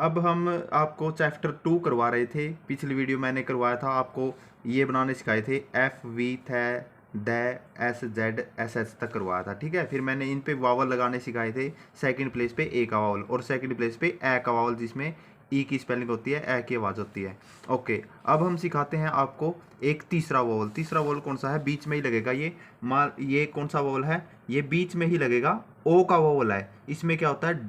अब हम आपको चैप्टर 2 करवा रहे थे। पिछली वीडियो मैंने करवाया था, आपको ये बनाने सिखाए थे, एफ वी थे the S Z S H तक करवाया था। ठीक है, फिर मैंने इन पे वावल लगाने सिखाए थे। सेकंड प्लेस पे ए का वावल और सेकंड प्लेस पे ए का वावल, जिसमें ई की स्पेलिंग होती है, ए की आवाज़ होती है। ओके, अब हम सिखाते हैं आपको एक तीसरा वावल। तीसरा वावल कौन सा है? बीच में ही लगेगा ये कौन सा वावल है? ये बीच में ही लगेगा, ओ का वावल है। इसमें क्या होता है?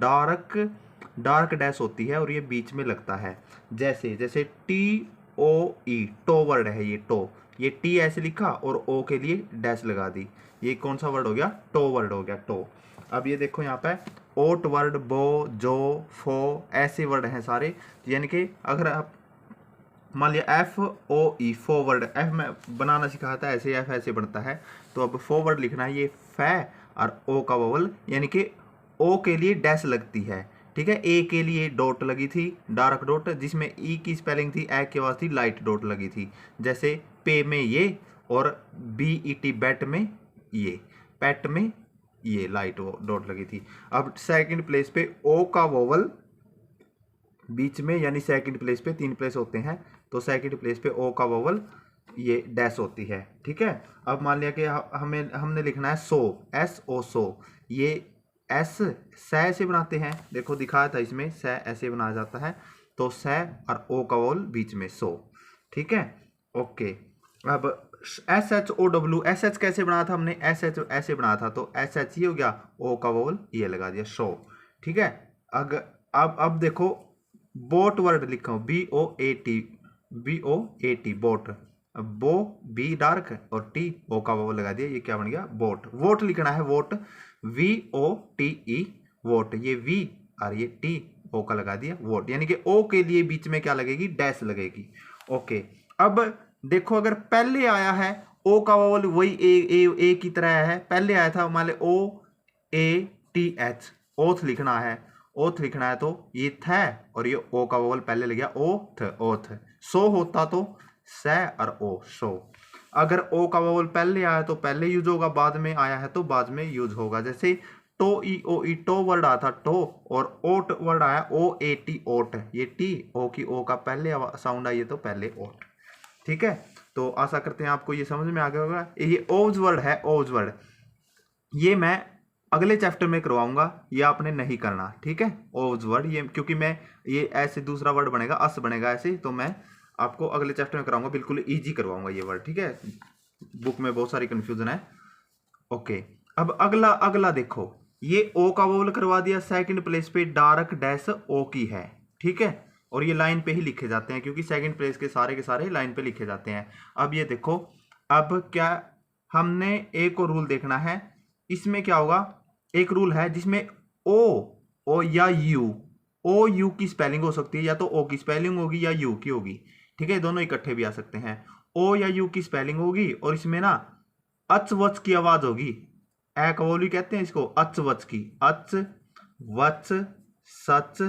डार्क डैश होती है और ये बीच में लगता है। जैसे जैसे T O E, toe word है ये, टो। ये टी ऐसे लिखा और ओ के लिए डैश लगा दी। ये कौन सा वर्ड हो गया? टो वर्ड हो गया, टो। अब ये देखो यहाँ पे ओट वर्ड, बो, जो, फो, ऐसे वर्ड हैं सारे। यानी कि अगर आप मान लिया एफ ओ ई, फॉरवर्ड, एफ में बनाना सिखाया था, ऐसे एफ ऐसे बनता है। तो अब फॉरवर्ड लिखना है, ये फै और ओ का वोवल, यानी कि ओ के लिए डैश लगती है। ठीक है, ए के लिए डॉट लगी थी, डार्क डॉट, जिसमें ई की स्पेलिंग थी, ए के बाद थी लाइट डॉट लगी थी। जैसे पे में ये और बी ई टी, बैट में ये, पैट में ये लाइट डॉट लगी थी। अब सेकंड प्लेस पे ओ का वोवल बीच में, यानी सेकंड प्लेस पे 3 प्लेस होते हैं, तो सेकंड प्लेस पे ओ का वोवल ये डैश होती है। ठीक है, अब मान लिया कि हमने लिखना है सो, एस ओ, सो। ये एस सै से बनाते हैं, देखो दिखाया था इसमें, सै ऐसे बनाया जाता है। तो सै और ओ का वोवल बीच में, सो। ठीक है, ओके। अब S H O W, S H कैसे बनाया था हमने? एस एच ऐसे बनाया था, तो एस एच ये हो गया, ओ का वोवल ये लगा दिया, शो। ठीक है, अब देखो बोट वर्ड लिखा हूं, B O A T, B O A T, boat. बो, बी डार्क और टी, ओ का वो लगा दिया, ये क्या बन गया? बोट। वोट लिखना है, vote, V O T E, vote. ये वी और ये टी, ओ का लगा दिया, वोट। यानी कि ओ के लिए बीच में क्या लगेगी? डैश लगेगी। ओके, अब देखो अगर पहले आया है ओ का वोवल, वही ए की तरह है, पहले आया था मान लो ओ ए टी एच, ओथ लिखना है, ओथ लिखना है, तो ये थ और ये ओ का वोवल पहले लग गया, ओथ, ओथ। सो होता तो स और ओ, सो। अगर ओ का वोवल पहले आया तो पहले यूज होगा, बाद में आया है तो बाद में यूज होगा। जैसे toe E O E, toe word आया था, टो, और ओट वर्ड आया, ओ ए टी, ओट। ये टी, ओ की ओ का पहले साउंड आई है तो पहले ओट। ठीक है, तो आशा करते हैं आपको ये समझ में आ गया होगा। ये ओव्स वर्ड है, ओव्स वर्ड, ये मैं अगले चैप्टर में करवाऊंगा, ये आपने नहीं करना। ठीक है, ओव्स वर्ड, ये क्योंकि मैं ये ऐसे दूसरा वर्ड बनेगा, अस बनेगा ऐसे, तो मैं आपको अगले चैप्टर में कराऊंगा, बिल्कुल इजी करवाऊंगा ये वर्ड। ठीक है, बुक में बहुत सारी कंफ्यूजन है। ओके, अब अगला अगला देखो, ये ओ का वोवल करवा दिया, सेकंड प्लेस पे डार्क डैश ओ की है। ठीक है, और ये लाइन पे ही लिखे जाते हैं, क्योंकि सेकंड प्लेस के सारे लाइन पे लिखे जाते हैं। अब ये देखो, अब क्या हमने ए को रूल देखना है, इसमें क्या होगा? एक रूल है जिसमें ओ या यू, ओ यू की स्पेलिंग हो सकती है, या तो ओ की स्पेलिंग होगी या यू की होगी। ठीक है, दोनों इकट्ठे भी आ सकते हैं। ओ या यू की स्पेलिंग होगी और इसमें ना अच वच की आवाज होगी। ए कवोली कहते हैं इसको, अच वच की, अच वच, सच,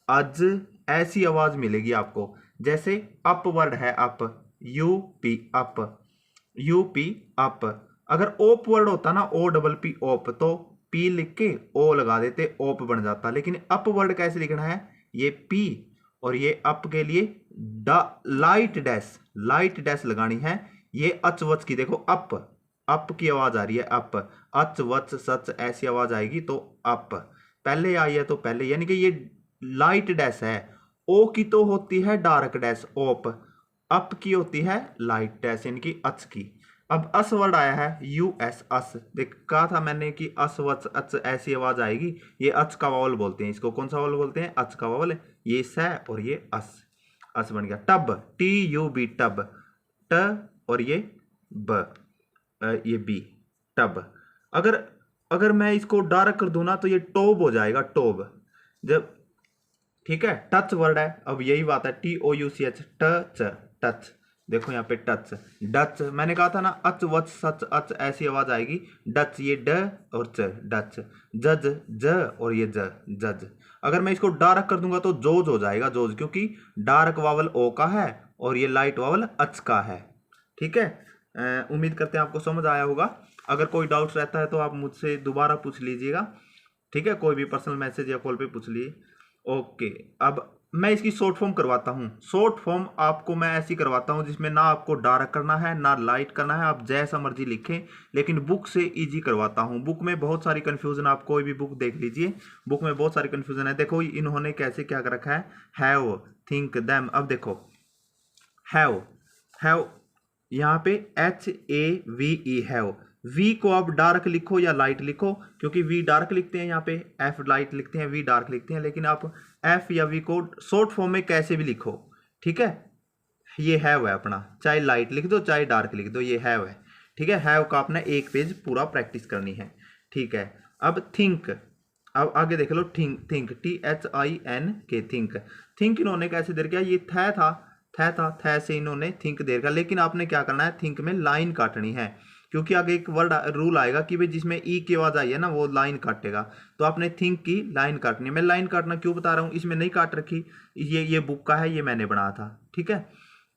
अज, ऐसी आवाज मिलेगी आपको। जैसे अप वर्ड है, up, U P, up, U P, up. अगर ओप वर्ड होता ना, ओ डबल पी, ओप, तो पी लिख के ओ लगा देते, ओप बन जाता। लेकिन अप वर्ड कैसे लिखना है? ये पी और ये अप के लिए लाइट डैश लगानी है। ये अच वच की देखो, अप की आवाज आ रही है, अप, अच वच सच ऐसी आवाज आएगी तो अप। पहले आई है तो पहले, यानी कि ये लाइट डैश है। ओ की तो होती है डार्क डैश, ओप। अप की होती है लाइट डैश, यानी कि अच की। अब अस वर्ड आया है, यू एस, अस। देख कहा था मैंने कि अस वच अच ऐसी आवाज आएगी। ये अच का वावल बोलते हैं इसको। कौन सा वावल बोलते हैं? अच का वावल। ये स और ये अस, अस बन गया। Tub, T U B, tub, ट और ये ब, ये बी, टब। अगर अगर मैं इसको डार्क कर दूं ना, तो ये टोब हो जाएगा, टोब। जब, ठीक है, टच वर्ड है, अब यही बात है, T O U C H, touch, touch. देखो यहाँ पे टच, डच, मैंने कहा था ना, अच वच सच अच ऐसी आवाज आएगी। डच, ये ड और च, डच। जज, ज और ये ज, जज। अगर मैं इसको डार्क कर दूंगा तो जोज हो जाएगा, जोज, क्योंकि डार्क वावल ओ का है और ये लाइट वावल अच का है। ठीक है, उम्मीद करते हैं आपको समझ आया होगा। अगर कोई डाउट्स रहता है तो आप मुझसे दोबारा पूछ लीजिएगा। ठीक है, कोई भी पर्सनल मैसेज या कॉल पे पूछ लीजिए। ओके, अब मैं इसकी शॉर्ट फॉर्म करवाता हूँ। शॉर्ट फॉर्म आपको मैं ऐसी करवाता हूँ जिसमें ना आपको डार्क करना है ना लाइट करना है, आप जैसा मर्जी लिखें, लेकिन बुक से इजी करवाता हूँ। बुक में बहुत सारी कन्फ्यूजन, आप कोई भी बुक देख लीजिए, बुक में बहुत सारी कन्फ्यूजन है। देखो इन्होंने कैसे क्या कर रखा है, हैव, थिंक, देम। अब देखो हैव, हैव यहाँ पे HAVE हैव, वी को आप डार्क लिखो या लाइट लिखो, क्योंकि वी डार्क लिखते हैं यहाँ पे, एफ लाइट लिखते हैं, वी डार्क लिखते हैं, लेकिन आप एफ या वी को शॉर्ट फॉर्म में कैसे भी लिखो, ठीक है। ये हैव है अपना, चाहे लाइट लिख दो चाहे डार्क लिख दो, ये हैव है, ठीक है। हैव का अपना एक पेज पूरा प्रैक्टिस करनी है, ठीक है। अब थिंक, अब आगे देख लो, think, think THINK, think. Think इन्होंने कैसे दे रखा, ये थे से इन्होंने थिंक दे रखा, लेकिन आपने क्या करना है, थिंक में लाइन काटनी है, क्योंकि आगे एक वर्ड रूल आएगा कि भाई जिसमें ई की आवाज आई है ना वो लाइन काटेगा, तो आपने थिंक की लाइन काटनी है। मैं लाइन काटना क्यों बता रहा हूँ, इसमें नहीं काट रखी, ये बुक का है, ये मैंने बनाया था, ठीक है।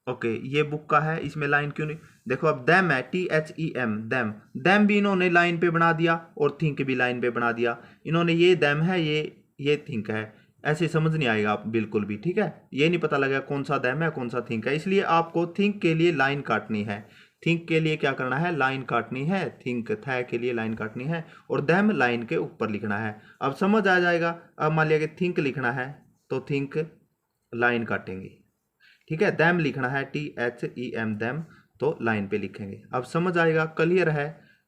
ओके, ये बुक का है, इसमें लाइन क्यों नहीं, देखो अब दैम है, THEM, दैम, दैम भी इन्होंने लाइन पे बना दिया और थिंक भी लाइन पे बना दिया। इन्होंने ये दैम है, ये थिंक है, ऐसे समझ नहीं आएगा आप बिल्कुल भी, ठीक है। ये नहीं पता लगेगा कौन सा दैम है कौन सा थिंक है, इसलिए आपको थिंक के लिए लाइन काटनी है, थिंक के लिए क्या करना है, लाइन काटनी है, थिंक थे के लिए लाइन काटनी है, और दैम लाइन के ऊपर लिखना है। अब समझ आ जाएगा। अब मान लिया कि थिंक लिखना है तो थिंक लाइन काटेंगे, ठीक है। दैम लिखना है THEM, दैम, तो लाइन पे लिखेंगे। अब समझ आएगा, क्लियर है,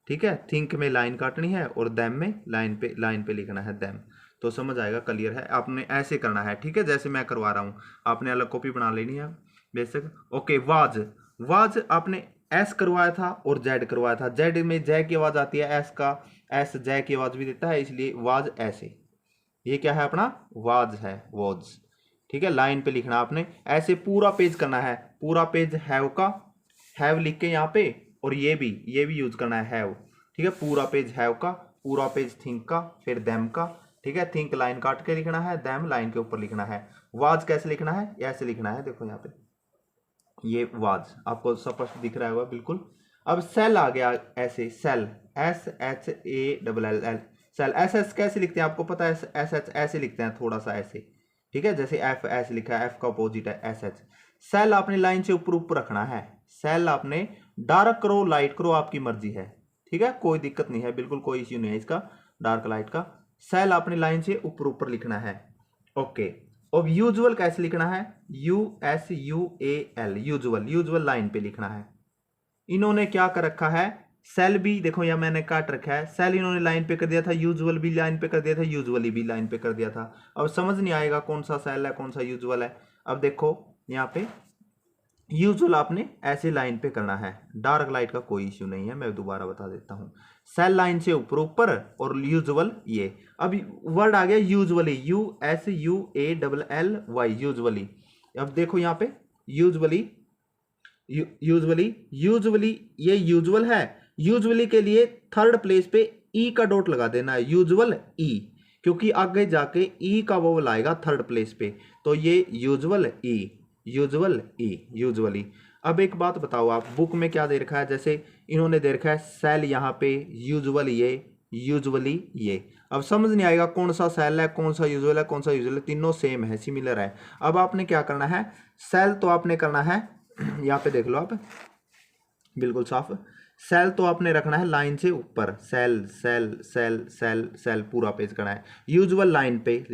ठीक है। थिंक में लाइन काटनी है और दैम में लाइन पे लिखना है दैम, तो समझ आएगा, क्लियर है। आपने ऐसे करना है, ठीक है, जैसे मैं करवा रहा हूँ, आपने अलग कॉपी बना लेनी है बेशक। ओके, वाज, वाज आपने एस करवाया था और जेड करवाया था, जेड में जय की आवाज आती है, एस का एस जय की आवाज भी देता है, इसलिए वाज ऐसे, ये क्या है अपना, वाज है, वॉज, ठीक है। लाइन पे लिखना आपने, ऐसे पूरा पेज करना है, पूरा पेज हैव का, हैव लिख के यहाँ पे, और ये भी यूज करना है हैव, ठीक है। पूरा पेज हैव का, पूरा पेज थिंक का, फिर देम का, ठीक है। थिंक लाइन काट के लिखना है, देम लाइन के ऊपर लिखना है। वाज कैसे लिखना है, ऐसे लिखना है, देखो यहाँ पे ये वाज आपको स्पष्ट दिख रहा होगा बिल्कुल। अब सेल आ गया, ऐसे सेल, SHALL, सेल, SS कैसे लिखते हैं आपको पता है, SH ऐसे लिखते हैं थोड़ा सा ऐसे, ठीक है, जैसे F ऐसे लिखा है, F का अपोजिट है SH। सेल आपने लाइन से ऊपर ऊपर रखना है, सेल आपने डार्क करो लाइट करो आपकी मर्जी है, ठीक है, कोई दिक्कत नहीं है, बिल्कुल कोई इश्यू नहीं है इसका डार्क लाइट का। सेल आपने लाइन से ऊपर ऊपर लिखना है, ओके। अब यूजुअल कैसे लिखना है, USUAL, यूजुअल लाइन पे लिखना है। इन्होंने क्या कर रखा है, सेल भी देखो या मैंने काट रखा है, सेल इन्होंने लाइन पे कर दिया था, यूजुअल भी लाइन पे कर दिया था, यूजुअली भी लाइन पे कर दिया था। अब समझ नहीं आएगा कौन सा सेल है कौन सा यूजुअल है। अब देखो यहाँ पे यूजुअल आपने ऐसे लाइन पे करना है, डार्क लाइट का कोई इश्यू नहीं है, मैं दोबारा बता देता हूँ। सेल लाइन से ऊपर ऊपर और यूजुअल ये। अब वर्ड आ गया यूजुअली, USUALLY, यूजुअली। अब देखो यहाँ पे यूजुअली, यूजुअली ये यूजुअल है, यूजुअली के लिए थर्ड प्लेस पे ई का डॉट लगा देना है, यूजुअल ई, क्योंकि आगे जाके ई का वोवल आएगा थर्ड प्लेस पे, तो ये यूजुअल ई, यूजुअली। अब एक बात बताओ, आप बुक में क्या दे रखा है, जैसे इन्होंने दे रखा है सेल यहाँ पे, यूजुअली ये। अब समझ नहीं आएगा कौन सा सेल है कौन सा यूजुअल है, कौन सा यूजुअल है, तीनों सेम है, सिमिलर है। अब आपने क्या करना है, सेल तो आपने करना है, यहाँ पे देख लो आप बिल्कुल साफ, सेल तो आपने रखना है लाइन से ऊपर, cell cell cell cell cell पूरा पेज करना है। यूजुअल लाइन पे,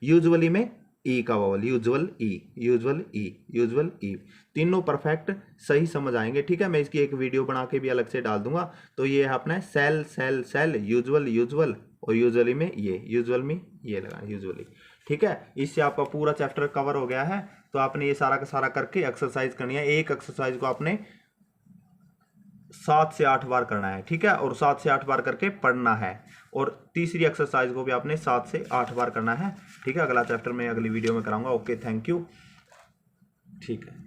यूजुअली में ई का वोवल, यूजुअल ई, तीनों परफेक्ट सही समझ आएंगे, ठीक है। मैं इसकी एक वीडियो बना के भी अलग से डाल दूंगा। तो ये है अपना सेल सेल सेल, यूजुअल, और यूजुअली में ये, यूजुअल में ये लगा यूजुअली, ठीक है। इससे आपका पूरा चैप्टर कवर हो गया है। तो आपने ये सारा का सारा करके एक्सरसाइज करनी है, एक एक्सरसाइज को आपने 7 से 8 बार करना है, ठीक है, और 7 से 8 बार करके पढ़ना है। और तीसरी एक्सरसाइज को भी आपने 7 से 8 बार करना है, ठीक है। अगला चैप्टर में अगली वीडियो में कराऊंगा। ओके, थैंक यू, ठीक है।